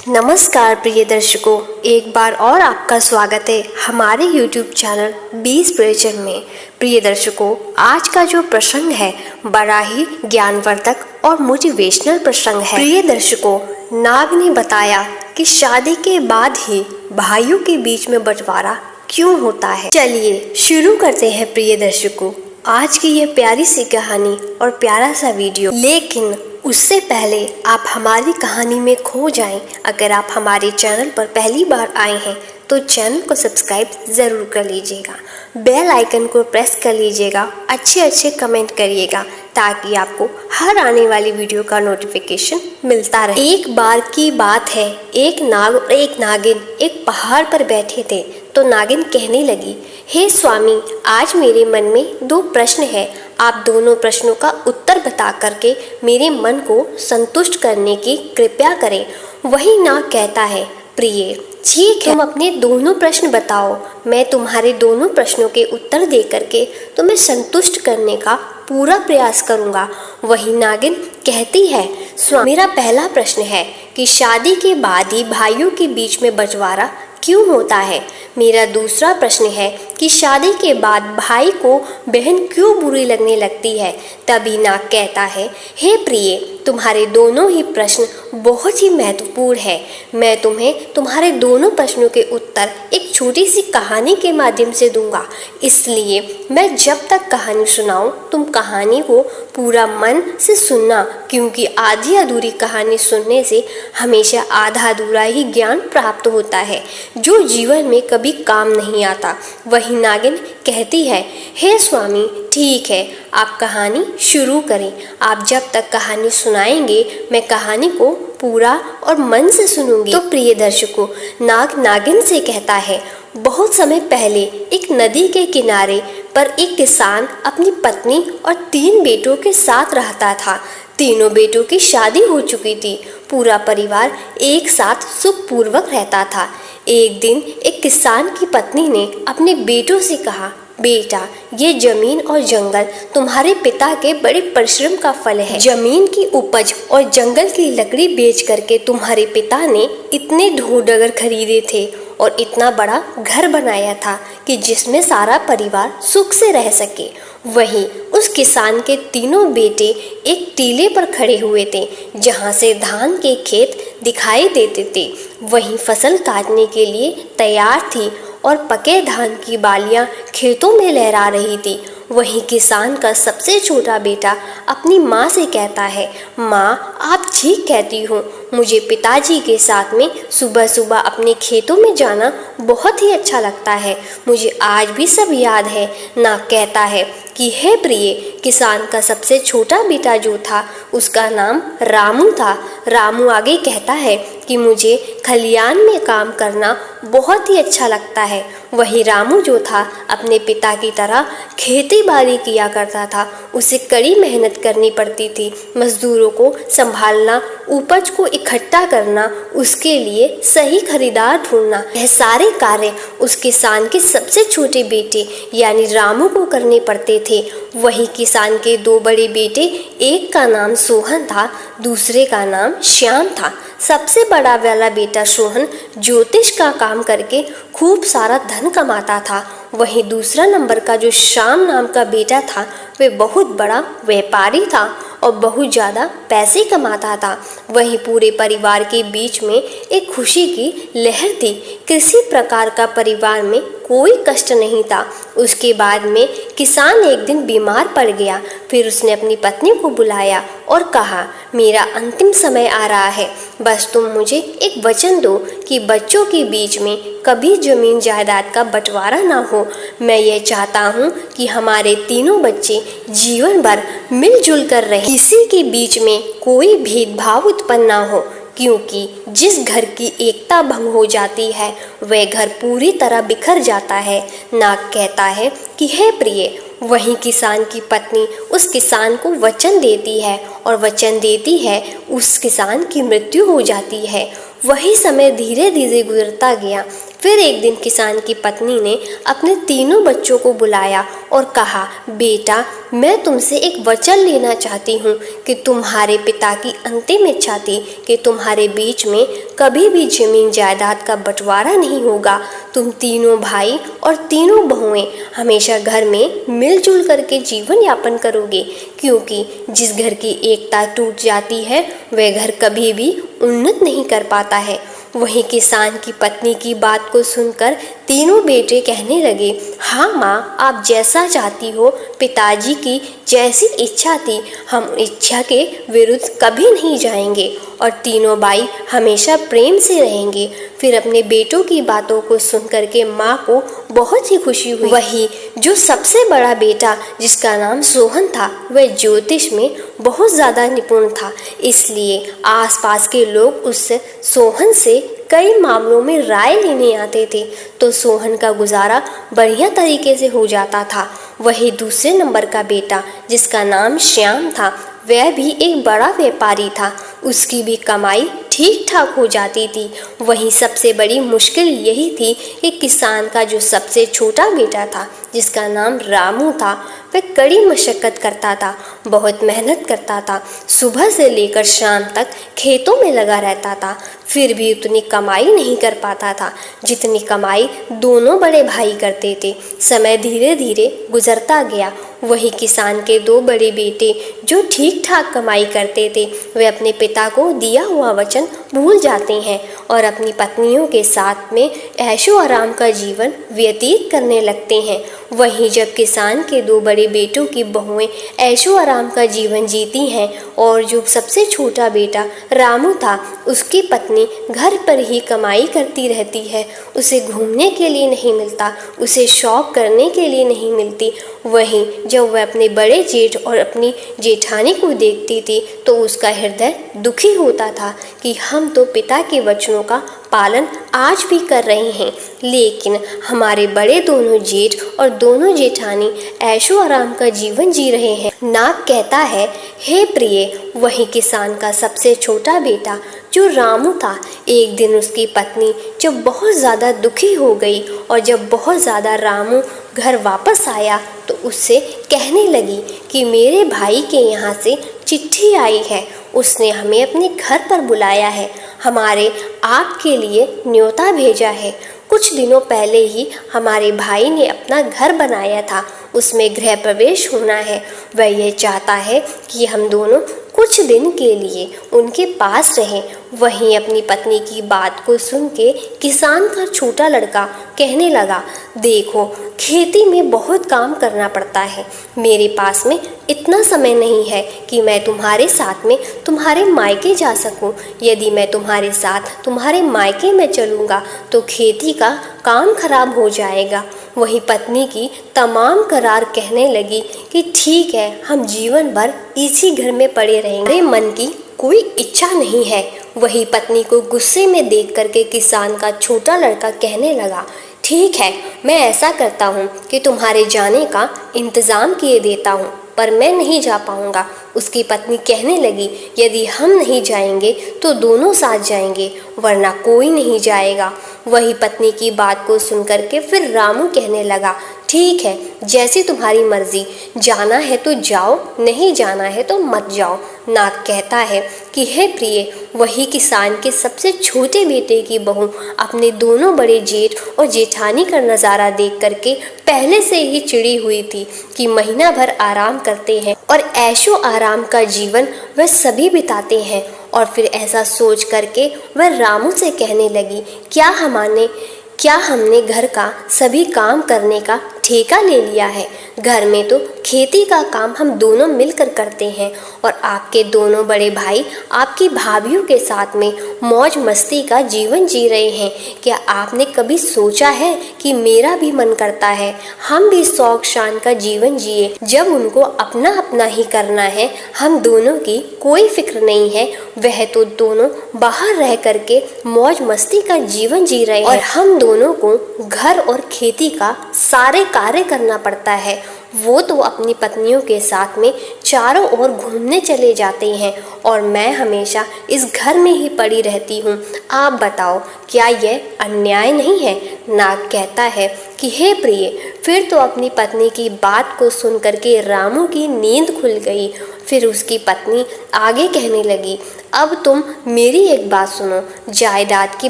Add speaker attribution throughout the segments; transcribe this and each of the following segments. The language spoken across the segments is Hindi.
Speaker 1: नमस्कार प्रिय दर्शकों, एक बार और आपका स्वागत है हमारे YouTube चैनल 20 प्रयोजन में। प्रिय दर्शकों, आज का जो प्रसंग है बड़ा ही ज्ञानवर्धक और मोटिवेशनल प्रसंग है। प्रिय दर्शकों, नाग ने बताया कि शादी के बाद ही भाइयों के बीच में बंटवारा क्यों होता है। चलिए शुरू करते हैं प्रिय दर्शकों आज की ये प्यारी सी कहानी और प्यारा सा वीडियो। लेकिन उससे पहले आप हमारी कहानी में खो जाएं, अगर आप हमारे चैनल पर पहली बार आए हैं तो चैनल को सब्सक्राइब ज़रूर कर लीजिएगा, बेल आइकन को प्रेस कर लीजिएगा, अच्छे कमेंट करिएगा ताकि आपको हर आने वाली वीडियो का नोटिफिकेशन मिलता रहे। एक बार की बात है, एक नाग और एक नागिन एक पहाड़ पर बैठे थे तो नागिन कहने लगी, हे स्वामी, आज मेरे मन में 2 प्रश्न है। आप दोनों प्रश्नों का उत्तर बता करके मेरे मन को संतुष्ट करने की कृपया करें। वही नाग कहता है, प्रिय, ठीक है, तुम अपने दोनों प्रश्न बताओ, मैं तुम्हारे दोनों प्रश्नों के उत्तर दे करके तुम्हें संतुष्ट करने का पूरा प्रयास करूंगा। वही नागिन कहती है, स्वामी, मेरा पहला प्रश्न है कि शादी के बाद ही भाइयों के बीच में बंटवारा क्यों होता है। मेरा दूसरा प्रश्न है कि शादी के बाद भाई को बहन क्यों बुरी लगने लगती है। तभी नाग कहता है, हे प्रिय, तुम्हारे दोनों ही प्रश्न बहुत ही महत्वपूर्ण है। मैं तुम्हें तुम्हारे दोनों प्रश्नों के उत्तर एक छोटी सी कहानी के माध्यम से दूंगा। इसलिए मैं जब तक कहानी सुनाऊं तुम कहानी को पूरा मन से सुनना, क्योंकि आधी अधूरी कहानी सुनने से हमेशा आधा अधूरा ही ज्ञान प्राप्त होता है जो जीवन में कभी काम नहीं आता। वही नागिन कहती है, हे स्वामी, ठीक है, आप कहानी शुरू करें। आप जब तक कहानी सुनाएंगे मैं कहानी को पूरा और मन से सुनूंगी। तो प्रिय दर्शकों, नाग नागिन से कहता है, बहुत समय पहले एक नदी के किनारे पर एक किसान अपनी पत्नी और 3 बेटों के साथ रहता था। तीनों बेटों की शादी हो चुकी थी। पूरा परिवार एक साथ सुखपूर्वक रहता था। एक दिन एक किसान की पत्नी ने अपने बेटों से कहा, बेटा, ये जमीन और जंगल तुम्हारे पिता के बड़े परिश्रम का फल है। जमीन की उपज और जंगल की लकड़ी बेच करके तुम्हारे पिता ने इतने ढोढगर खरीदे थे और इतना बड़ा घर बनाया था कि जिसमें सारा परिवार सुख से रह सके। वहीं उस किसान के तीनों बेटे एक टीले पर खड़े हुए थे जहां से धान के खेत दिखाई देते थे। वहीं फसल काटने के लिए तैयार थी और पके धान की बालियां खेतों में लहरा रही थी। वहीं किसान का सबसे छोटा बेटा अपनी माँ से कहता है, माँ, आप ठीक कहती हो, मुझे पिताजी के साथ में सुबह सुबह अपने खेतों में जाना बहुत ही अच्छा लगता है। मुझे आज भी सब याद है। नाग कहता है कि हे प्रिय, किसान का सबसे छोटा बेटा जो था उसका नाम रामू था। रामू आगे कहता है कि मुझे खलियान में काम करना बहुत ही अच्छा लगता है। वही रामू जो था अपने पिता की तरह खेती बाड़ी किया करता था। उसे कड़ी मेहनत करनी पड़ती थी, मजदूरों को संभालना, उपज को इकट्ठा करना, उसके लिए सही खरीदार ढूंढना, यह सारे कार्य उस किसान के सबसे छोटे बेटे यानी रामू को करने पड़ते थे। वही किसान के 2 बड़े बेटे, एक का नाम सोहन था, दूसरे का नाम श्याम था। सबसे बड़ा वाला बेटा सोहन ज्योतिष का काम करके खूब सारा धन कमाता था। वहीं दूसरा नंबर का जो श्याम नाम का बेटा था वे बहुत बड़ा व्यापारी था और बहुत ज़्यादा पैसे कमाता था। वहीं पूरे परिवार के बीच में एक खुशी की लहर थी। किसी प्रकार का परिवार में कोई कष्ट नहीं था। उसके बाद में किसान एक दिन बीमार पड़ गया। फिर उसने अपनी पत्नी को बुलाया और कहा, मेरा अंतिम समय आ रहा है, बस तुम मुझे एक वचन दो कि बच्चों के बीच में कभी जमीन जायदाद का बंटवारा ना हो। मैं ये चाहता हूँ कि हमारे तीनों बच्चे जीवन भर मिलजुल कर रहें, किसी के बीच में कोई भेदभाव उत्पन्न ना हो, क्योंकि जिस घर की एकता भंग हो जाती है वह घर पूरी तरह बिखर जाता है। नाग कहता है कि हे प्रिय, वहीं किसान की पत्नी उस किसान को वचन देती है और वचन देती है उस किसान की मृत्यु हो जाती है। वही समय धीरे धीरे गुजरता गया। फिर एक दिन किसान की पत्नी ने अपने तीनों बच्चों को बुलाया और कहा, बेटा, मैं तुमसे एक वचन लेना चाहती हूँ कि तुम्हारे पिता की अंतिम इच्छा थी कि तुम्हारे बीच में कभी भी जमीन जायदाद का बंटवारा नहीं होगा। तुम तीनों भाई और तीनों बहुएं हमेशा घर में मिलजुल करके जीवन यापन करोगे, क्योंकि जिस घर की एकता टूट जाती है वह घर कभी भी उन्नत नहीं कर पाता है। वहीं किसान की पत्नी की बात को सुनकर तीनों बेटे कहने लगे, हाँ माँ, आप जैसा चाहती हो, पिताजी की जैसी इच्छा थी, हम इच्छा के विरुद्ध कभी नहीं जाएंगे और तीनों भाई हमेशा प्रेम से रहेंगे। फिर अपने बेटों की बातों को सुन करके माँ को बहुत ही खुशी हुई। वही जो सबसे बड़ा बेटा, जिसका नाम सोहन था, वह ज्योतिष में बहुत ज़्यादा निपुण था, इसलिए आसपास के लोग उससे सोहन से कई मामलों में राय लेने आते थे, तो सोहन का गुजारा बढ़िया तरीके से हो जाता था। वही दूसरे नंबर का बेटा, जिसका नाम श्याम था, वह भी एक बड़ा व्यापारी था, उसकी भी कमाई ठीक ठाक हो जाती थी। वहीं सबसे बड़ी मुश्किल यही थी कि किसान का जो सबसे छोटा बेटा था, जिसका नाम रामू था, वह कड़ी मशक्क़त करता था, बहुत मेहनत करता था, सुबह से लेकर शाम तक खेतों में लगा रहता था, फिर भी उतनी कमाई नहीं कर पाता था जितनी कमाई दोनों बड़े भाई करते थे। समय धीरे धीरे गुजरता गया। वही किसान के दो बड़े बेटे जो ठीक ठाक कमाई करते थे, वे अपने पिता को दिया हुआ वचन भूल जाते हैं और अपनी पत्नियों के साथ में ऐशो आराम का जीवन व्यतीत करने लगते हैं। वहीं जब किसान के दो बड़े बेटों की बहुएं ऐशो आराम का जीवन जीती हैं और जो सबसे छोटा बेटा रामू था, उसकी पत्नी घर पर ही कमाई करती रहती है, उसे घूमने के लिए नहीं मिलता, उसे शौक करने के लिए नहीं मिलती। वहीं जब वह अपने बड़े जेठ और अपनी जेठानी को देखती थी तो उसका हृदय दुखी होता था कि हम तो पिता के वचनों का पालन आज भी कर रहे हैं, लेकिन हमारे बड़े दोनों जेठ और दोनों जेठानी ऐशो आराम का जीवन जी रहे हैं। नाग कहता है, हे प्रिय, वही किसान का सबसे छोटा बेटा जो रामू था, एक दिन उसकी पत्नी जब बहुत ज़्यादा दुखी हो गई और जब बहुत ज़्यादा रामू घर वापस आया तो उससे कहने लगी कि मेरे भाई के यहाँ से चिट्ठी आई है, उसने हमें अपने घर पर बुलाया है, हमारे आपके लिए न्योता भेजा है। कुछ दिनों पहले ही हमारे भाई ने अपना घर बनाया था, उसमें गृह प्रवेश होना है। वह यह चाहता है कि हम दोनों कुछ दिन के लिए उनके पास रहें। वहीं अपनी पत्नी की बात को सुन के किसान का छोटा लड़का कहने लगा, देखो, खेती में बहुत काम करना पड़ता है, मेरे पास में इतना समय नहीं है कि मैं तुम्हारे साथ में तुम्हारे मायके जा सकूं। यदि मैं तुम्हारे साथ तुम्हारे मायके में चलूँगा तो खेती का काम खराब हो जाएगा। वही पत्नी की तमाम करार कहने लगी कि ठीक है, हम जीवन भर इसी घर में पड़े रहेंगे, मेरे मन की कोई इच्छा नहीं है। वही पत्नी को गुस्से में देख करके किसान का छोटा लड़का कहने लगा, ठीक है, मैं ऐसा करता हूँ कि तुम्हारे जाने का इंतज़ाम किए देता हूँ, पर मैं नहीं जा पाऊँगा। उसकी पत्नी कहने लगी, यदि हम नहीं जाएंगे तो दोनों साथ जाएंगे, वरना कोई नहीं जाएगा। वही पत्नी की बात को सुनकर के फिर रामू कहने लगा, ठीक है, जैसी तुम्हारी मर्जी, जाना है तो जाओ, नहीं जाना है तो मत जाओ। नाग कहता है कि हे प्रिय, वही किसान के सबसे छोटे बेटे की बहू अपने दोनों बड़े जेठ और जेठानी का नज़ारा देख करके पहले से ही चिड़ी हुई थी कि महीना भर आराम करते हैं और ऐशो आराम का जीवन वह सभी बिताते हैं। और फिर ऐसा सोच करके वह रामू से कहने लगी, क्या हमने घर का सभी काम करने का ठेका ले लिया है? घर में तो खेती का काम हम दोनों मिलकर करते हैं और आपके दोनों बड़े भाई आपकी भाभीयों के साथ में मौज मस्ती का जीवन जी रहे हैं। क्या आपने कभी सोचा है कि मेरा भी मन करता है हम भी शौक शान का जीवन जिए? जब उनको अपना अपना ही करना है, हम दोनों की कोई फिक्र नहीं है। वह तो दोनों बाहर रह करके मौज मस्ती का जीवन जी रहे हैं और हम दोनों को घर और खेती का सारे कार्य करना पड़ता है। वो तो अपनी पत्नियों के साथ में चारों ओर घूमने चले जाते हैं और मैं हमेशा इस घर में ही पड़ी रहती हूँ। आप बताओ, क्या यह अन्याय नहीं है? नाग कहता है कि हे प्रिय। फिर तो अपनी पत्नी की बात को सुन करके रामू की नींद खुल गई। फिर उसकी पत्नी आगे कहने लगी, अब तुम मेरी एक बात सुनो, जायदाद की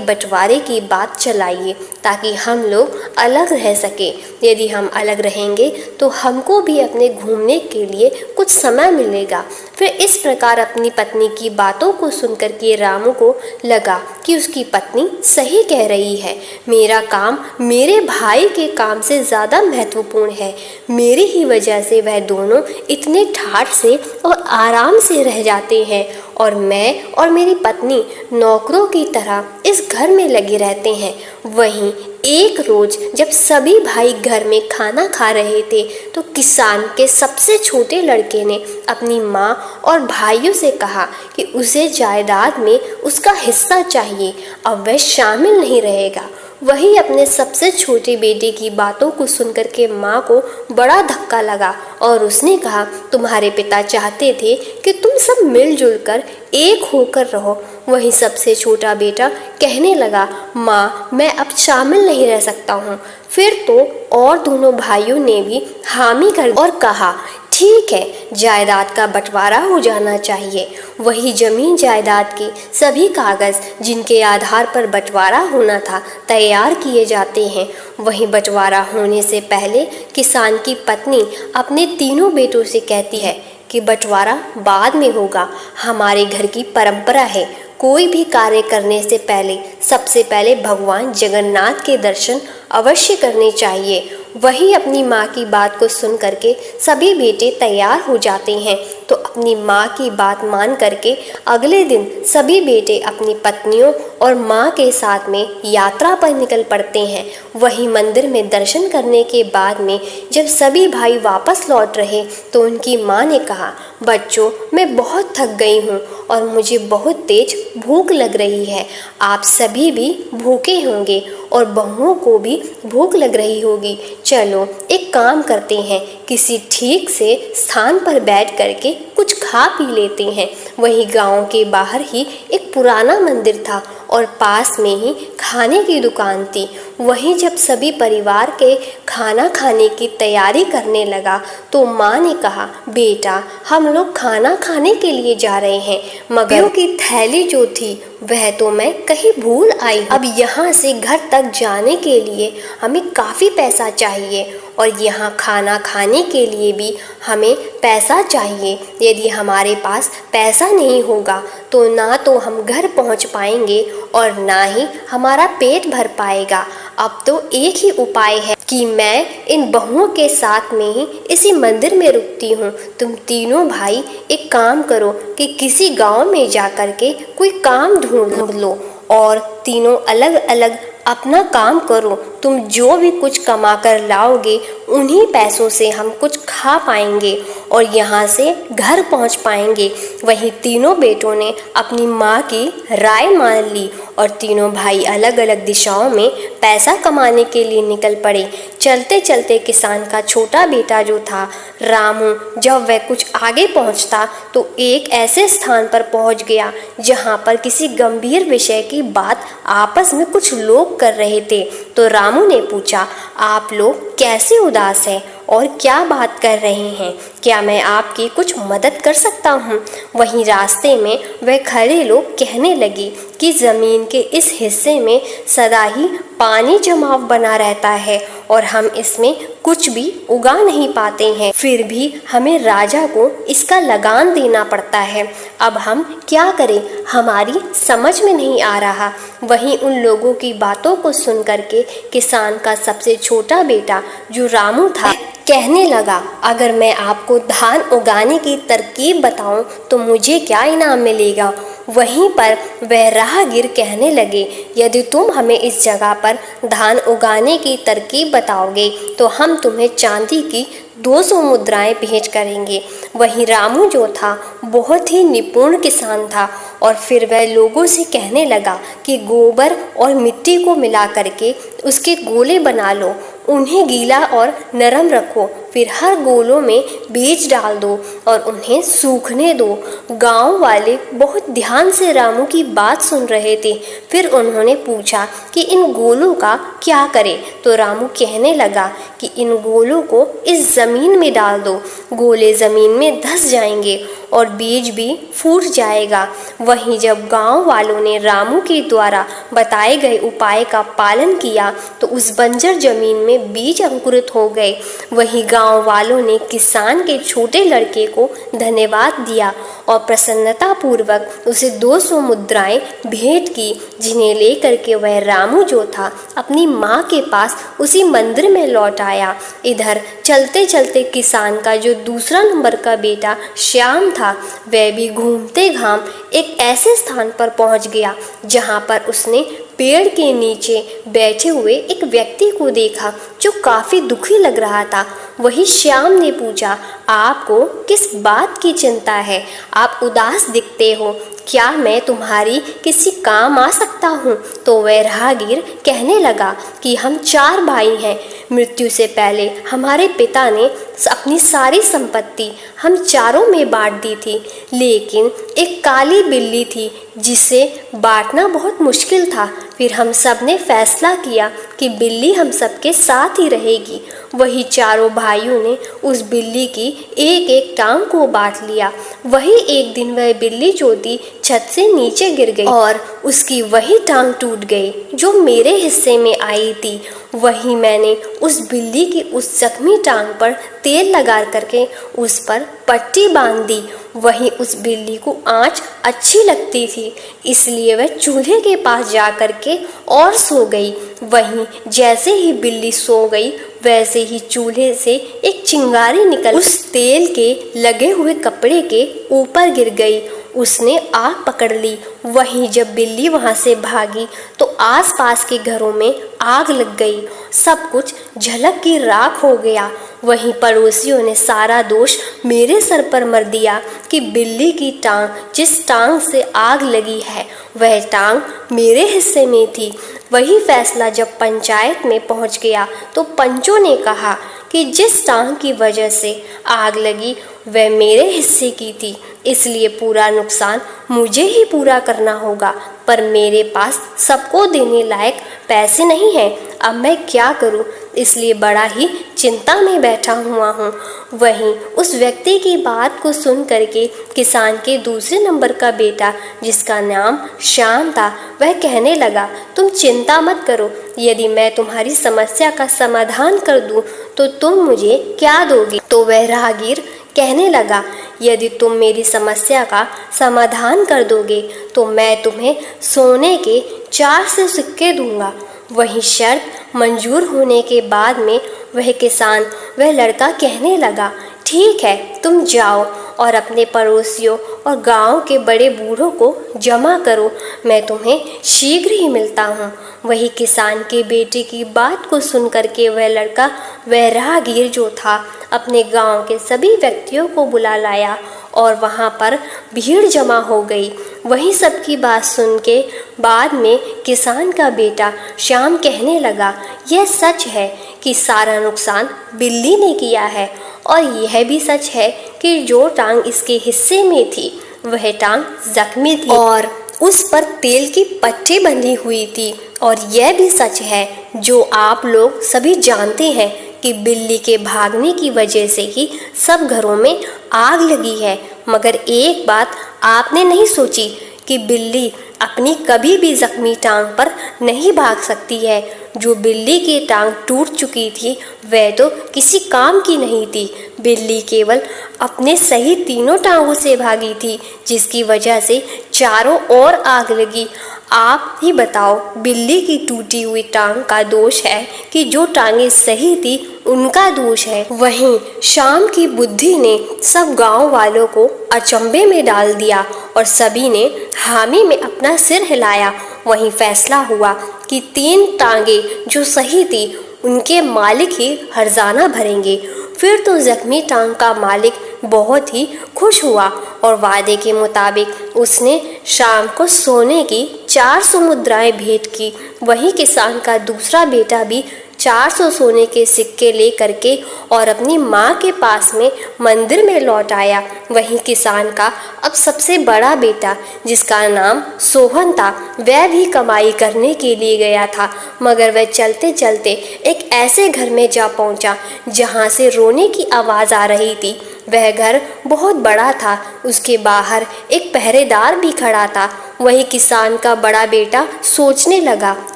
Speaker 1: बंटवारे की बात चलाइए ताकि हम लोग अलग रह सके। यदि हम अलग रहेंगे तो हमको भी अपने घूमने के लिए कुछ समय मिलेगा। फिर इस प्रकार अपनी पत्नी की बातों को सुनकर के रामू को लगा कि उसकी पत्नी सही कह रही है। मेरा काम मेरे भाई के काम से ज़्यादा महत्वपूर्ण है। मेरी ही वजह से वह दोनों इतने ठाठ से और आराम से रह जाते हैं और मैं और मेरी पत्नी नौकरों की तरह इस घर में लगे रहते हैं। वहीं एक रोज जब सभी भाई घर में खाना खा रहे थे तो किसान के सबसे छोटे लड़के ने अपनी माँ और भाइयों से कहा कि उसे जायदाद में उसका हिस्सा चाहिए, अब वह शामिल नहीं रहेगा। वही अपने सबसे छोटे बेटे की बातों को सुनकर के माँ को बड़ा धक्का लगा और उसने कहा, तुम्हारे पिता चाहते थे कि तुम सब मिलजुल कर एक होकर रहो। वही सबसे छोटा बेटा कहने लगा, माँ मैं अब शामिल नहीं रह सकता हूँ। फिर तो और दोनों भाइयों ने भी हामी कर और कहा, ठीक है, जायदाद का बंटवारा हो जाना चाहिए। वही जमीन जायदाद के सभी कागज़ जिनके आधार पर बंटवारा होना था तैयार किए जाते हैं। वही बंटवारा होने से पहले किसान की पत्नी अपने तीनों बेटों से कहती है कि बंटवारा बाद में होगा। हमारे घर की परंपरा है, कोई भी कार्य करने से पहले सबसे पहले भगवान जगन्नाथ के दर्शन अवश्य करने चाहिए। वही अपनी माँ की बात को सुन करके सभी बेटे तैयार हो जाते हैं तो अपनी माँ की बात मान करके अगले दिन सभी बेटे अपनी पत्नियों और माँ के साथ में यात्रा पर निकल पड़ते हैं। वही मंदिर में दर्शन करने के बाद में जब सभी भाई वापस लौट रहे तो उनकी माँ ने कहा, बच्चों मैं बहुत थक गई हूँ और मुझे बहुत तेज भूख लग रही है। आप सभी भी भूखे होंगे और बहुओं को भी भूख लग रही होगी। चलो एक काम करते हैं, किसी ठीक से स्थान पर बैठ करके कुछ खा पी लेते हैं। वही गांव के बाहर ही एक पुराना मंदिर था और पास में ही खाने की दुकान थी। वहीं जब सभी परिवार के खाना खाने की तैयारी करने लगा तो माँ ने कहा, बेटा हम लोग खाना खाने के लिए जा रहे हैं, मगर की थैली जो थी वह तो मैं कहीं भूल आई। अब यहाँ से घर तक जाने के लिए हमें काफ़ी पैसा चाहिए और यहाँ खाना खाने के लिए भी हमें पैसा चाहिए। यदि हमारे पास पैसा नहीं होगा तो ना तो हम घर पहुँच पाएंगे और ना ही हमारा पेट भर पाएगा। अब तो एक ही उपाय है कि मैं इन बहुओं के साथ में ही इसी मंदिर में रुकती हूँ। तुम तीनों भाई एक काम करो कि किसी गांव में जा कर के कोई काम ढूंढ लो और तीनों अलग अलग अपना काम करो। तुम जो भी कुछ कमा कर लाओगे उन्हीं पैसों से हम कुछ खा पाएंगे और यहाँ से घर पहुँच पाएंगे। वहीं तीनों बेटों ने अपनी माँ की राय मान ली और तीनों भाई अलग अलग दिशाओं में पैसा कमाने के लिए निकल पड़े। चलते चलते किसान का छोटा बेटा जो था रामू, जब वह कुछ आगे पहुँचता तो एक ऐसे स्थान पर पहुँच गया जहाँ पर किसी गंभीर विषय की बात आपस में कुछ लोग कर रहे थे। तो रामू ने पूछा, आप लोग कैसे उदास हैं और क्या बात कर रहे हैं? क्या मैं आपकी कुछ मदद कर सकता हूँ? वहीं रास्ते में वह खड़े लोग कहने लगे कि ज़मीन के इस हिस्से में सदा ही पानी जमाव बना रहता है और हम इसमें कुछ भी उगा नहीं पाते हैं, फिर भी हमें राजा को इसका लगान देना पड़ता है। अब हम क्या करें, हमारी समझ में नहीं आ रहा। वहीं उन लोगों की बातों को सुन करके किसान का सबसे छोटा बेटा जो रामू था कहने लगा, अगर मैं आपको धान उगाने की तरकीब बताऊं तो मुझे क्या इनाम मिलेगा? वहीं पर वह राहगीर कहने लगे, यदि तुम हमें इस जगह पर धान उगाने की तरकीब बताओगे तो हम तुम्हें चांदी की 200 मुद्राएं भेंट करेंगे। वहीं रामू जो था बहुत ही निपुण किसान था और फिर वह लोगों से कहने लगा कि गोबर और मिट्टी को मिला करके उसके गोले बना लो, उन्हें गीला और नरम रखो, फिर हर गोलों में बीज डाल दो और उन्हें सूखने दो। गांव वाले बहुत ध्यान से रामू की बात सुन रहे थे। फिर उन्होंने पूछा कि इन गोलों का क्या करें, तो रामू कहने लगा कि इन गोलों को इस ज़मीन में डाल दो, गोले ज़मीन में धंस जाएंगे और बीज भी फूट जाएगा। वहीं जब गांव वालों ने रामू के द्वारा बताए गए उपाय का पालन किया तो उस बंजर जमीन में बीज अंकुरित हो गए। वहीं गांव वालों ने किसान के छोटे लड़के को धन्यवाद दिया और प्रसन्नता पूर्वक उसे 200 मुद्राएं भेंट की, जिन्हें लेकर के वह रामू जो था अपनी माँ के पास उसी मंदिर में लौट आया। इधर चलते चलते किसान का जो दूसरा नंबर का बेटा श्याम था, वह भी घूमते घाम एक ऐसे स्थान पर पहुंच गया जहां पर उसने पेड़ के नीचे बैठे हुए एक व्यक्ति को देखा जो काफ़ी दुखी लग रहा था। वही श्याम ने पूछा, आपको किस बात की चिंता है? आप उदास दिखते हो, क्या मैं तुम्हारी किसी काम आ सकता हूँ? तो वह राहगीर कहने लगा कि हम 4 भाई हैं। मृत्यु से पहले हमारे पिता ने अपनी सारी संपत्ति हम चारों में बांट दी थी, लेकिन एक काली बिल्ली थी जिसे बांटना बहुत मुश्किल था। फिर हम सब ने फैसला किया कि बिल्ली हम सबके साथ ही रहेगी। वही चारों भाइयों ने उस बिल्ली की एक एक टांग को बांट लिया। वही एक दिन वह बिल्ली जो थी छत से नीचे गिर गई और उसकी वही टांग टूट गई जो मेरे हिस्से में आई थी। वही मैंने उस बिल्ली की उस जख्मी टांग पर तेल लगा करके उस पर पट्टी बांध दी। वहीं उस बिल्ली को आँच अच्छी लगती थी, इसलिए वह चूल्हे के पास जा कर के और सो गई। वहीं जैसे ही बिल्ली सो गई वैसे ही चूल्हे से एक चिंगारी निकल उस तेल के लगे हुए कपड़े के ऊपर गिर गई। उसने आग पकड़ ली। वहीं जब बिल्ली वहां से भागी तो आसपास के घरों में आग लग गई, सब कुछ झलक की राख हो गया। वहीं पड़ोसियों ने सारा दोष मेरे सर पर मर दिया कि बिल्ली की टांग, जिस टांग से आग लगी है वह टांग मेरे हिस्से में थी। वही फैसला जब पंचायत में पहुंच गया तो पंचों ने कहा कि जिस टांग की वजह से आग लगी वह मेरे हिस्से की थी, इसलिए पूरा नुकसान मुझे ही पूरा करना होगा। पर मेरे पास सबको देने लायक पैसे नहीं हैं, अब मैं क्या करूं? इसलिए बड़ा ही चिंता में बैठा हुआ हूं। वहीं उस व्यक्ति की बात को सुन करके किसान के दूसरे नंबर का बेटा, जिसका नाम श्याम था, वह कहने लगा, तुम चिंता मत करो, यदि मैं तुम्हारी समस्या का समाधान कर दूं तो तुम मुझे क्या दोगे? तो वह राहगीर कहने लगा, यदि तुम मेरी समस्या का समाधान कर दोगे तो मैं तुम्हें सोने के 4 से सिक्के दूंगा। वही शर्त मंजूर होने के बाद में वह लड़का कहने लगा, ठीक है, तुम जाओ और अपने पड़ोसियों और गांव के बड़े बूढ़ों को जमा करो, मैं तुम्हें शीघ्र ही मिलता हूँ। वही किसान के बेटे की बात को सुन करके वह राहगीर जो था अपने गांव के सभी व्यक्तियों को बुला लाया और वहां पर भीड़ जमा हो गई। वही सबकी बात सुन के बाद में किसान का बेटा श्याम कहने लगा, यह सच है कि सारा नुकसान बिल्ली ने किया है और यह भी सच है कि जो टांग इसके हिस्से में थी वह टांग जख्मी थी और उस पर तेल की पट्टी बंधी हुई थी। और यह भी सच है जो आप लोग सभी जानते हैं कि बिल्ली के भागने की वजह से ही सब घरों में आग लगी है। मगर एक बात आपने नहीं सोची कि बिल्ली अपनी कभी भी जख्मी टांग पर नहीं भाग सकती है। जो बिल्ली की टांग टूट चुकी थी वह तो किसी काम की नहीं थी। बिल्ली केवल अपने सही तीनों टांगों से भागी थी, जिसकी वजह से चारों ओर आग लगी। आप ही बताओ, बिल्ली की टूटी हुई टांग का दोष है कि जो टांगें सही थी उनका दोष है? वहीं शाम की बुद्धि ने सब गांव वालों को अचंभे में डाल दिया और सभी ने हामी में अपना सिर हिलाया। वहीं फैसला हुआ कि 3 टांगें जो सही थी उनके मालिक ही हर्जाना भरेंगे। फिर तो जख्मी टांग का मालिक बहुत ही खुश हुआ और वादे के मुताबिक उसने शाम को सोने की 400 मुद्राएं भेंट की। वही किसान का दूसरा बेटा भी 400 सोने के सिक्के ले करके और अपनी माँ के पास में मंदिर में लौट आया। वहीं किसान का अब सबसे बड़ा बेटा, जिसका नाम सोहन था, वह भी कमाई करने के लिए गया था, मगर वह चलते चलते एक ऐसे घर में जा पहुंचा जहां से रोने की आवाज़ आ रही थी। वह घर बहुत बड़ा था, उसके बाहर एक पहरेदार भी खड़ा था। वही किसान का बड़ा बेटा सोचने लगा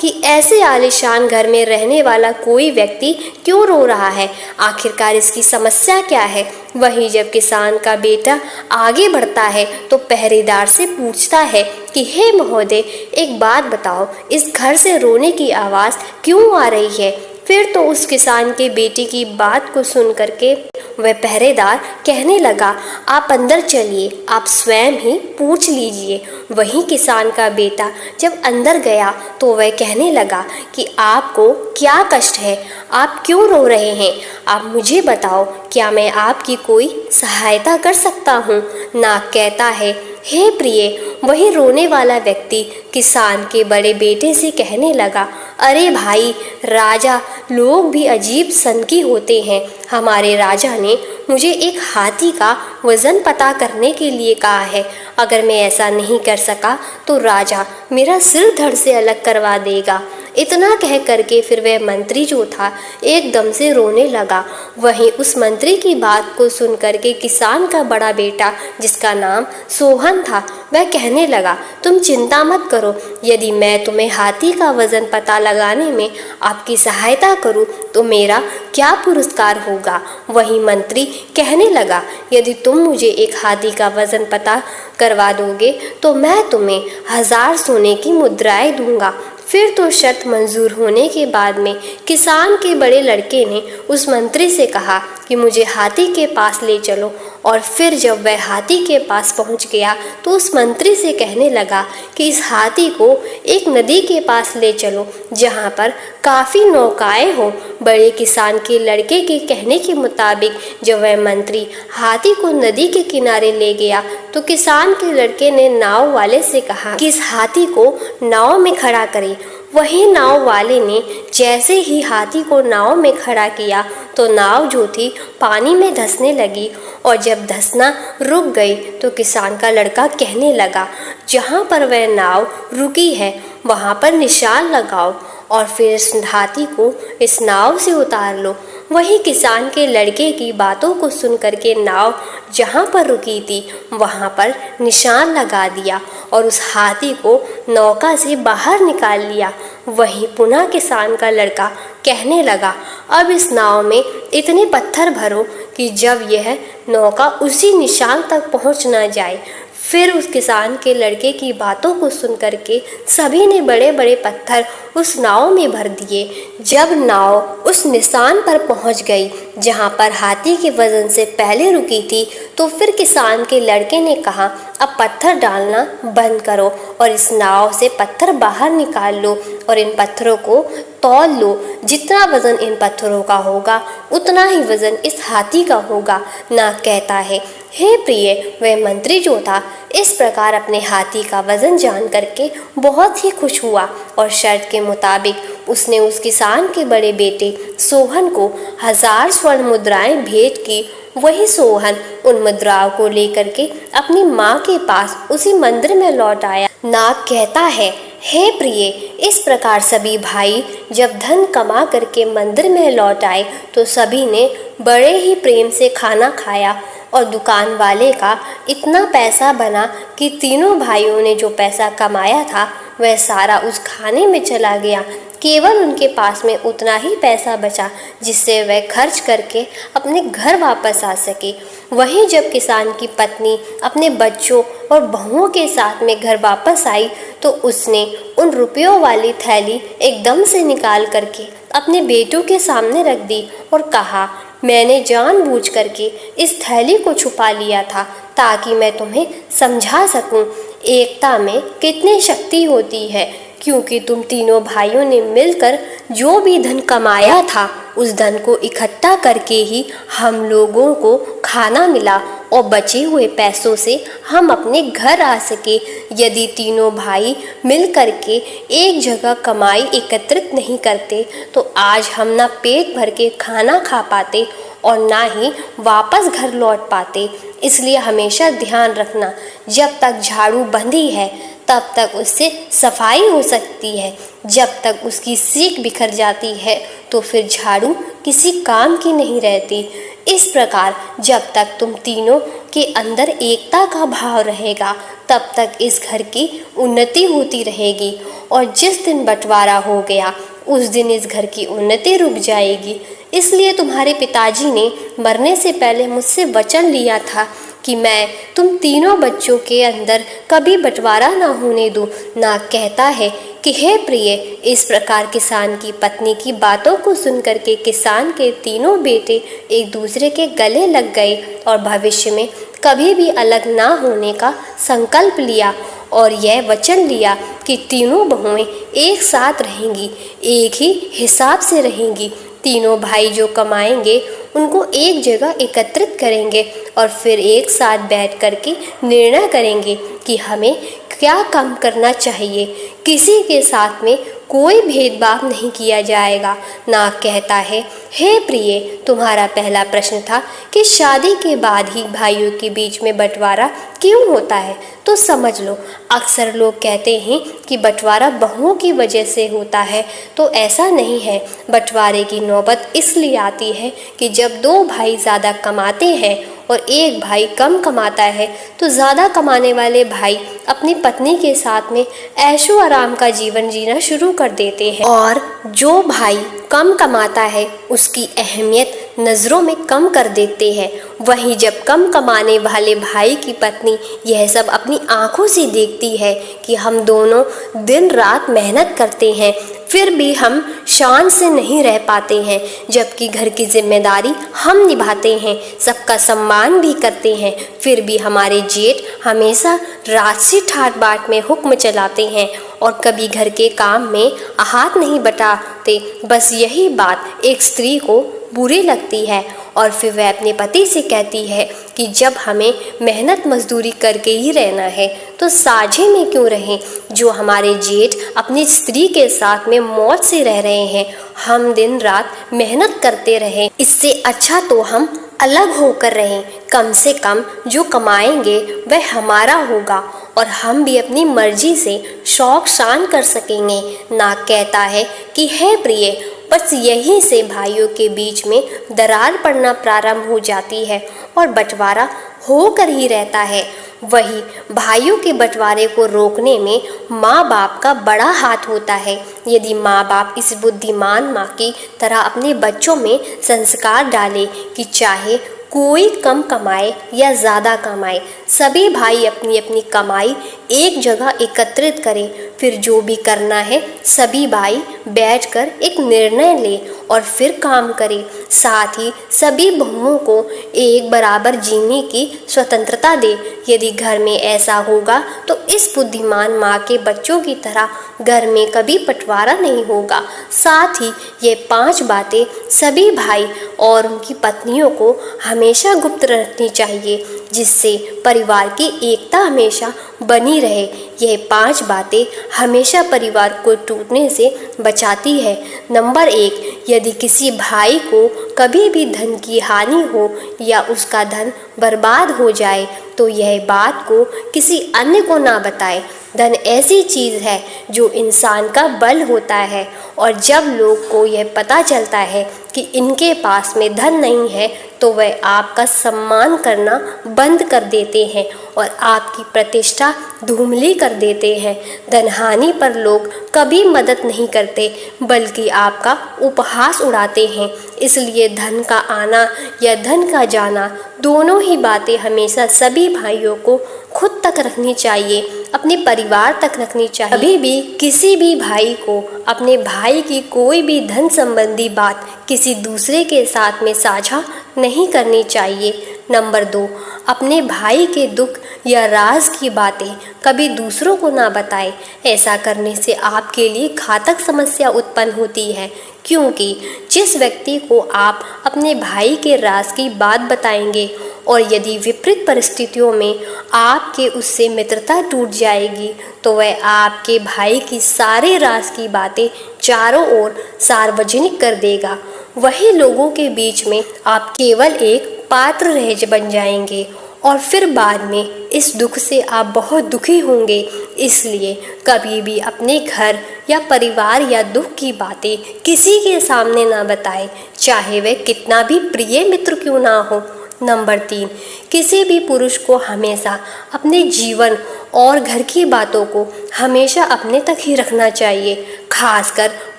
Speaker 1: कि ऐसे आलीशान घर में रहने वाला कोई व्यक्ति क्यों रो रहा है, आखिरकार इसकी समस्या क्या है। वहीं जब किसान का बेटा आगे बढ़ता है तो पहरेदार से पूछता है कि हे महोदय, एक बात बताओ, इस घर से रोने की आवाज़ क्यों आ रही है। फिर तो उस किसान के बेटे की बात को सुन करके वह पहरेदार कहने लगा, आप अंदर चलिए, आप स्वयं ही पूछ लीजिए। वहीं किसान का बेटा जब अंदर गया तो वह कहने लगा कि आपको क्या कष्ट है, आप क्यों रो रहे हैं, आप मुझे बताओ, क्या मैं आपकी कोई सहायता कर सकता हूँ। नाग कहता है, हे प्रिय। वही रोने वाला व्यक्ति किसान के बड़े बेटे से कहने लगा, अरे भाई राजा, लोग भी अजीब सनकी होते हैं। हमारे राजा ने मुझे एक हाथी का वज़न पता करने के लिए कहा है। अगर मैं ऐसा नहीं कर सका तो राजा मेरा सिर धड़ से अलग करवा देगा। इतना कह करके फिर वह मंत्री जो था एकदम से रोने लगा। वहीं उस मंत्री की बात को सुन करके किसान का बड़ा बेटा, जिसका नाम सोहन था, वह कहने लगा, तुम चिंता मत करो, यदि मैं तुम्हें हाथी का वज़न पता लगाने में आपकी सहायता करूं तो मेरा क्या पुरस्कार होगा। वहीं मंत्री कहने लगा, यदि तुम मुझे एक हाथी का वज़न पता करवा दोगे तो मैं तुम्हें 1000 सोने की मुद्राएं दूंगा। फिर तो शर्त मंजूर होने के बाद में किसान के बड़े लड़के ने उस मंत्री से कहा कि मुझे हाथी के पास ले चलो। और फिर जब वह हाथी के पास पहुंच गया तो उस मंत्री से कहने लगा कि इस हाथी को एक नदी के पास ले चलो जहां पर काफ़ी नौकाएं हो। बड़े किसान के लड़के के कहने के मुताबिक जब वह मंत्री हाथी को नदी के किनारे ले गया तो किसान के लड़के ने नाव वाले से कहा कि इस हाथी को नाव में खड़ा करे। वही नाव वाले ने जैसे ही हाथी को नाव में खड़ा किया तो नाव जो थी पानी में धंसने लगी, और जब धंसना रुक गई तो किसान का लड़का कहने लगा, जहाँ पर वह नाव रुकी है वहाँ पर निशान लगाओ और फिर इस हाथी को इस नाव से उतार लो। वही किसान के लड़के की बातों को सुन करके नाव जहाँ पर रुकी थी वहाँ पर निशान लगा दिया और उस हाथी को नौका से बाहर निकाल लिया। वही पुनः किसान का लड़का कहने लगा, अब इस नाव में इतने पत्थर भरो कि जब यह नौका उसी निशान तक पहुँच ना जाए। फिर उस किसान के लड़के की बातों को सुन करके सभी ने बड़े बड़े पत्थर उस नाव में भर दिए। जब नाव उस निशान पर पहुंच गई जहां पर हाथी के वजन से पहले रुकी थी तो फिर किसान के लड़के ने कहा, अब पत्थर डालना बंद करो और इस नाव से पत्थर बाहर निकाल लो और इन पत्थरों को तौल लो। जितना वज़न इन पत्थरों का होगा उतना ही वज़न इस हाथी का होगा। नाग कहता है, हे प्रिय। वह मंत्री जो था इस प्रकार अपने हाथी का वज़न जान करके बहुत ही खुश हुआ और शर्त के मुताबिक उसने उस किसान के बड़े बेटे सोहन को 1000 स्वर्ण मुद्राएं भेंट की। वही सोहन उन मुद्राओं को लेकर के अपनी माँ के पास उसी मंदिर में लौट आया। नाग कहता है, हे प्रिय। इस प्रकार सभी भाई जब धन कमा करके मंदिर में लौट आए तो सभी ने बड़े ही प्रेम से खाना खाया और दुकान वाले का इतना पैसा बना कि तीनों भाइयों ने जो पैसा कमाया था वह सारा उस खाने में चला गया। केवल उनके पास में उतना ही पैसा बचा जिससे वह खर्च करके अपने घर वापस आ सके। वहीं जब किसान की पत्नी अपने बच्चों और बहुओं के साथ में घर वापस आई तो उसने उन रुपयों वाली थैली एकदम से निकाल करके अपने बेटों के सामने रख दी और कहा, मैंने जानबूझ करके इस थैली को छुपा लिया था ताकि मैं तुम्हें समझा सकूं एकता में कितनी शक्ति होती है, क्योंकि तुम तीनों भाइयों ने मिलकर जो भी धन कमाया था उस धन को इकट्ठा करके ही हम लोगों को खाना मिला और बचे हुए पैसों से हम अपने घर आ सके। यदि तीनों भाई मिल करके एक जगह कमाई एकत्रित नहीं करते तो आज हम ना पेट भर के खाना खा पाते और ना ही वापस घर लौट पाते। इसलिए हमेशा ध्यान रखना, जब तक झाड़ू बंधी है तब तक उससे सफाई हो सकती है, जब तक उसकी सीख बिखर जाती है तो फिर झाड़ू किसी काम की नहीं रहती। इस प्रकार जब तक तुम तीनों के अंदर एकता का भाव रहेगा तब तक इस घर की उन्नति होती रहेगी, और जिस दिन बंटवारा हो गया उस दिन इस घर की उन्नति रुक जाएगी। इसलिए तुम्हारे पिताजी ने मरने से पहले मुझसे वचन लिया था कि मैं तुम तीनों बच्चों के अंदर कभी बंटवारा ना होने दूं। ना कहता है कि हे प्रिय, इस प्रकार किसान की पत्नी की बातों को सुनकर के किसान के तीनों बेटे एक दूसरे के गले लग गए और भविष्य में कभी भी अलग ना होने का संकल्प लिया और यह वचन लिया कि तीनों बहुएं एक साथ रहेंगी, एक ही हिसाब से रहेंगी। तीनों भाई जो कमाएंगे उनको एक जगह एकत्रित करेंगे और फिर एक साथ बैठ करके निर्णय करेंगे कि हमें क्या काम करना चाहिए। किसी के साथ में कोई भेदभाव नहीं किया जाएगा। ना कहता है हे प्रिय, तुम्हारा पहला प्रश्न था कि शादी के बाद ही भाइयों के बीच में बंटवारा क्यों होता है, तो समझ लो। अक्सर लोग कहते हैं कि बंटवारा बहुओं की वजह से होता है, तो ऐसा नहीं है। बंटवारे की नौबत इसलिए आती है कि जब दो भाई ज़्यादा कमाते हैं और एक भाई कम कमाता है तो ज़्यादा कमाने वाले भाई अपनी पत्नी के साथ में ऐशो आराम का जीवन जीना शुरू कर देते हैं, और जो भाई कम कमाता है उसकी अहमियत नज़रों में कम कर देते हैं। वहीं जब कम कमाने वाले भाई की पत्नी यह सब अपनी आंखों से देखती है कि हम दोनों दिन रात मेहनत करते हैं फिर भी हम शान से नहीं रह पाते हैं, जबकि घर की जिम्मेदारी हम निभाते हैं, सबका सम्मान भी करते हैं, फिर भी हमारे जेठ हमेशा राजसी ठाट बाट में हुक्म चलाते हैं और कभी घर के काम में हाथ नहीं बटाते। बस यही बात एक स्त्री को बुरी लगती है और फिर वह अपने पति से कहती है कि जब हमें मेहनत मजदूरी करके ही रहना है तो साझे में क्यों रहें। जो हमारे जेठ अपनी स्त्री के साथ में मौज से रह रहे हैं, हम दिन रात मेहनत करते रहें, इससे अच्छा तो हम अलग होकर रहें। कम से कम जो कमाएंगे वह हमारा होगा और हम भी अपनी मर्जी से शौक शान कर सकेंगे। ना कहता है कि हे प्रिय, बस यहीं से भाइयों के बीच में दरार पड़ना प्रारंभ हो जाती है और बंटवारा होकर ही रहता है। वही भाइयों के बंटवारे को रोकने में माँ बाप का बड़ा हाथ होता है। यदि माँ बाप इस बुद्धिमान माँ की तरह अपने बच्चों में संस्कार डाले कि चाहे कोई कम कमाए या ज़्यादा कमाए, सभी भाई अपनी अपनी कमाई एक जगह एकत्रित करें, फिर जो भी करना है सभी भाई बैठकर एक निर्णय लें और फिर काम करें। साथ ही सभी बहुओं को एक बराबर जीने की स्वतंत्रता दें। यदि घर में ऐसा होगा तो इस बुद्धिमान माँ के बच्चों की तरह घर में कभी बंटवारा नहीं होगा। साथ ही ये 5 बातें सभी भाई और उनकी पत्नियों को हमेशा गुप्त रखनी चाहिए, जिससे परिवार की एकता हमेशा बनी रहे। यह 5 बातें हमेशा परिवार को टूटने से बचाती है। नंबर 1, यदि किसी भाई को कभी भी धन की हानि हो या उसका धन बर्बाद हो जाए तो यह बात को किसी अन्य को ना बताए। धन ऐसी चीज़ है जो इंसान का बल होता है, और जब लोग को यह पता चलता है कि इनके पास में धन नहीं है तो वह आपका सम्मान करना बंद कर देते हैं और आपकी प्रतिष्ठा धूमिल कर देते हैं। धन हानि पर लोग कभी मदद नहीं करते बल्कि आपका उपहास उड़ाते हैं। इसलिए धन का आना या धन का जाना दोनों ही बातें हमेशा सभी भाइयों को खुद तक रखनी चाहिए, अपने परिवार तक रखनी चाहिए। कभी भी किसी भी भाई को अपने भाई की कोई भी धन संबंधी बात किसी दूसरे के साथ में साझा नहीं करनी चाहिए। नंबर 2, अपने भाई के दुख या राज की बातें कभी दूसरों को ना बताएं। ऐसा करने से आपके लिए घातक समस्या उत्पन्न होती है, क्योंकि जिस व्यक्ति को आप अपने भाई के राज की बात बताएंगे और यदि विपरीत परिस्थितियों में आपके उससे मित्रता टूट जाएगी, तो वह आपके भाई की सारे राज की बातें चारों ओर सार्वजनिक कर देगा। वही लोगों के बीच में आप केवल एक पात्र रह बन जाएंगे और फिर बाद में इस दुख से आप बहुत दुखी होंगे। इसलिए कभी भी अपने घर या परिवार या दुख की बातें किसी के सामने ना बताएं, चाहे वह कितना भी प्रिय मित्र क्यों ना हो। नंबर 3, किसी भी पुरुष को हमेशा अपने जीवन और घर की बातों को हमेशा अपने तक ही रखना चाहिए। खासकर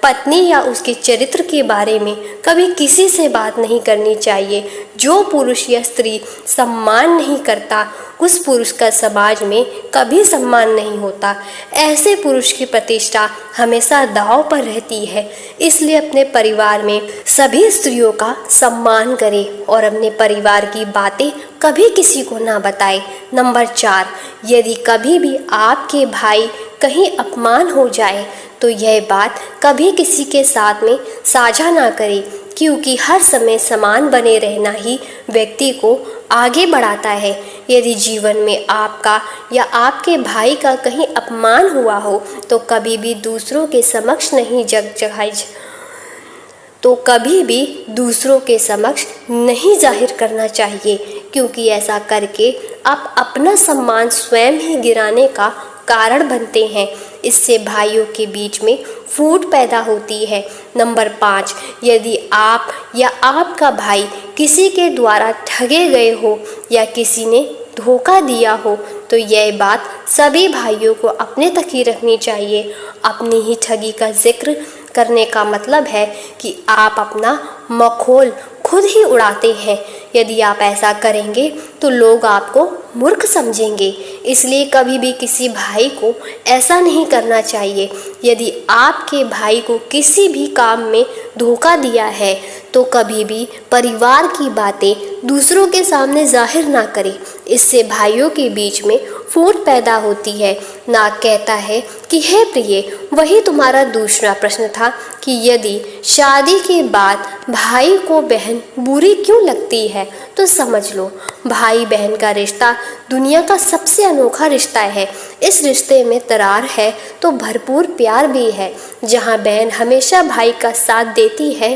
Speaker 1: पत्नी या उसके चरित्र के बारे में कभी किसी से बात नहीं करनी चाहिए। जो पुरुष या स्त्री सम्मान नहीं करता, उस पुरुष का समाज में कभी सम्मान नहीं होता। ऐसे पुरुष की प्रतिष्ठा हमेशा दांव पर रहती है। इसलिए अपने परिवार में सभी स्त्रियों का सम्मान करें और अपने परिवार की बातें कभी किसी को ना बताएं। नंबर 4, यदि कभी भी आपके भाई कहीं अपमान हो जाए तो यह बात कभी किसी के साथ में साझा ना करें, क्योंकि हर समय समान बने रहना ही व्यक्ति को आगे बढ़ाता है। यदि जीवन में आपका या आपके भाई का कहीं अपमान हुआ हो तो कभी भी दूसरों के समक्ष नहीं जाहिर करना चाहिए, क्योंकि ऐसा करके आप अपना सम्मान स्वयं ही गिराने का कारण बनते हैं। इससे भाइयों के बीच में फूट पैदा होती है। नंबर 5, यदि आप या आपका भाई किसी के द्वारा ठगे गए हो या किसी ने धोखा दिया हो तो यह बात सभी भाइयों को अपने तक ही रखनी चाहिए। अपनी ही ठगी का जिक्र करने का मतलब है कि आप अपना मखौल खुद ही उड़ाते हैं। यदि आप ऐसा करेंगे तो लोग आपको मूर्ख समझेंगे। इसलिए कभी भी किसी भाई को ऐसा नहीं करना चाहिए। यदि आपके भाई को किसी भी काम में धोखा दिया है तो कभी भी परिवार की बातें दूसरों के सामने जाहिर ना करें। इससे भाइयों के बीच में फूट पैदा होती है। नाग कहता है कि हे प्रिय, वही तुम्हारा दूसरा प्रश्न था कि यदि शादी के बाद भाई को बहन बुरी क्यों लगती है, तो समझ लो, भाई बहन का रिश्ता दुनिया का सबसे अनोखा रिश्ता है। इस रिश्ते में दरार है तो भरपूर प्यार भी है। जहाँ बहन हमेशा भाई का साथ देती है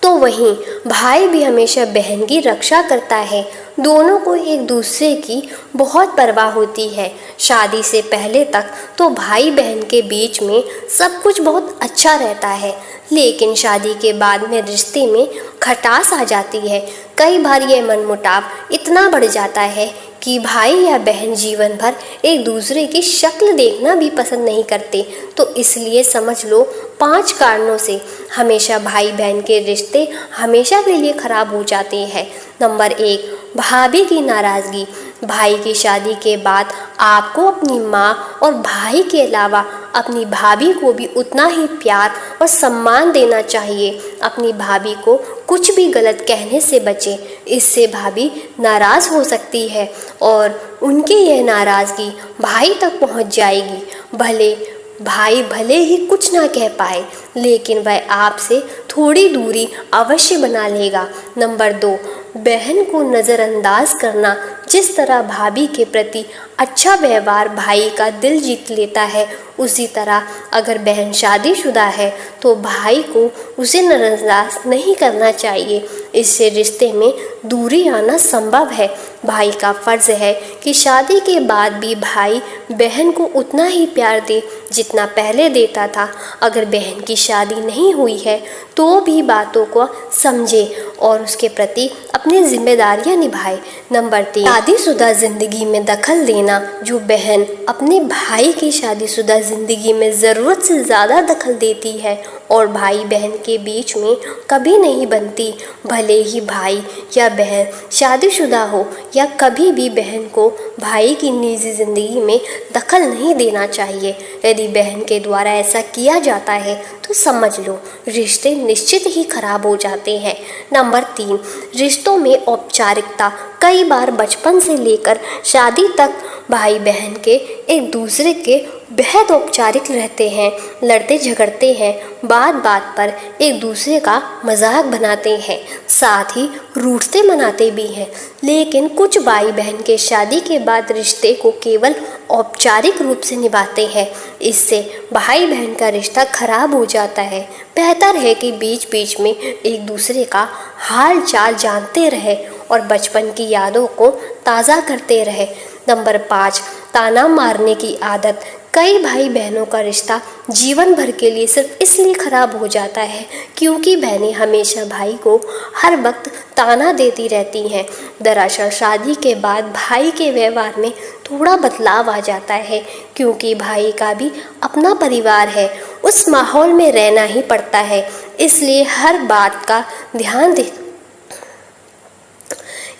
Speaker 1: तो वहीं भाई भी हमेशा बहन की रक्षा करता है। दोनों को एक दूसरे की बहुत परवाह होती है। शादी से पहले तक तो भाई बहन के बीच में सब कुछ बहुत अच्छा रहता है, लेकिन शादी के बाद में रिश्ते में खटास आ जाती है। कई बार ये मनमुटाव इतना बढ़ जाता है कि भाई या बहन जीवन भर एक दूसरे की शक्ल देखना भी पसंद नहीं करते। तो इसलिए समझ लो, 5 कारणों से हमेशा भाई बहन के रिश्ते हमेशा के लिए खराब हो जाते हैं। नंबर 1, भाभी की नाराज़गी। भाई की शादी के बाद आपको अपनी माँ और भाई के अलावा अपनी भाभी को भी उतना ही प्यार और सम्मान देना चाहिए। अपनी भाभी को कुछ भी गलत कहने से बचें, इससे भाभी नाराज़ हो सकती है और उनकी यह नाराज़गी भाई तक पहुंच जाएगी। भाई भले ही कुछ ना कह पाए, लेकिन वह आपसे थोड़ी दूरी अवश्य बना लेगा। नंबर 2, बहन को नज़रअंदाज करना। जिस तरह भाभी के प्रति अच्छा व्यवहार भाई का दिल जीत लेता है, उसी तरह अगर बहन शादीशुदा है तो भाई को उसे नज़रअंदाज नहीं करना चाहिए। इससे रिश्ते में दूरी आना संभव है। भाई का फ़र्ज़ है कि शादी के बाद भी भाई बहन को उतना ही प्यार दे जितना पहले देता था। अगर बहन की शादी नहीं हुई है तो भी बातों को समझे और उसके प्रति अपनी जिम्मेदारियां निभाए। नंबर 3, शादीशुदा ज़िंदगी में दखल देना। जो बहन अपने भाई की शादीशुदा ज़िंदगी में ज़रूरत से ज़्यादा दखल देती है और भाई बहन के बीच में कभी नहीं बनती, भले ही भाई या बहन शादीशुदा हो या कभी भी बहन को भाई की निजी ज़िंदगी में दखल नहीं देना चाहिए। यदि बहन के द्वारा ऐसा किया जाता है तो समझ लो, रिश्ते निश्चित ही खराब हो जाते हैं। नंबर 3, रिश्तों में औपचारिकता। कई बार बचपन से लेकर शादी तक भाई बहन के एक दूसरे के बेहद औपचारिक रहते हैं, लड़ते झगड़ते हैं, बात बात पर एक दूसरे का मजाक बनाते हैं, साथ ही रूठते मनाते भी हैं। लेकिन कुछ भाई बहन के शादी के बाद रिश्ते को केवल औपचारिक रूप से निभाते हैं। इससे भाई बहन का रिश्ता खराब हो जाता है। बेहतर है कि बीच बीच में एक दूसरे का हाल चाल जानते रहे और बचपन की यादों को ताज़ा करते रहे। नंबर 5, ताना मारने की आदत। कई भाई बहनों का रिश्ता जीवन भर के लिए सिर्फ इसलिए खराब हो जाता है क्योंकि बहनें हमेशा भाई को हर वक्त ताना देती रहती हैं। दरअसल शादी के बाद भाई के व्यवहार में थोड़ा बदलाव आ जाता है क्योंकि भाई का भी अपना परिवार है, उस माहौल में रहना ही पड़ता है। इसलिए हर बात का ध्यान दे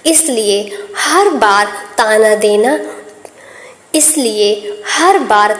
Speaker 1: इसलिए हर बार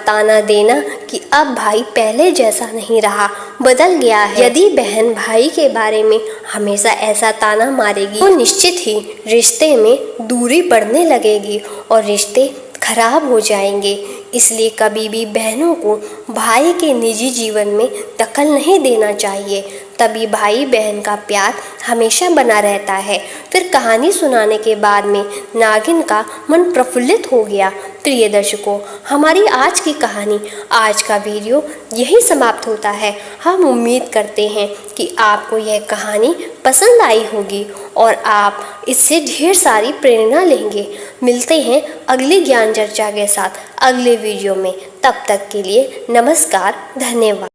Speaker 1: ताना देना कि अब भाई पहले जैसा नहीं रहा, बदल गया है। यदि बहन भाई के बारे में हमेशा ऐसा ताना मारेगी तो निश्चित ही रिश्ते में दूरी बढ़ने लगेगी और रिश्ते खराब हो जाएंगे। इसलिए कभी भी बहनों को भाई के निजी जीवन में दखल नहीं देना चाहिए, तभी भाई बहन का प्यार हमेशा बना रहता है। फिर कहानी सुनाने के बाद में नागिन का मन प्रफुल्लित हो गया। प्रिय दर्शकों, हमारी आज की कहानी, आज का वीडियो यही समाप्त होता है। हम उम्मीद करते हैं कि आपको यह कहानी पसंद आई होगी और आप इससे ढेर सारी प्रेरणा लेंगे। मिलते हैं अगली ज्ञान चर्चा के साथ अगले वीडियो में। तब तक के लिए नमस्कार, धन्यवाद।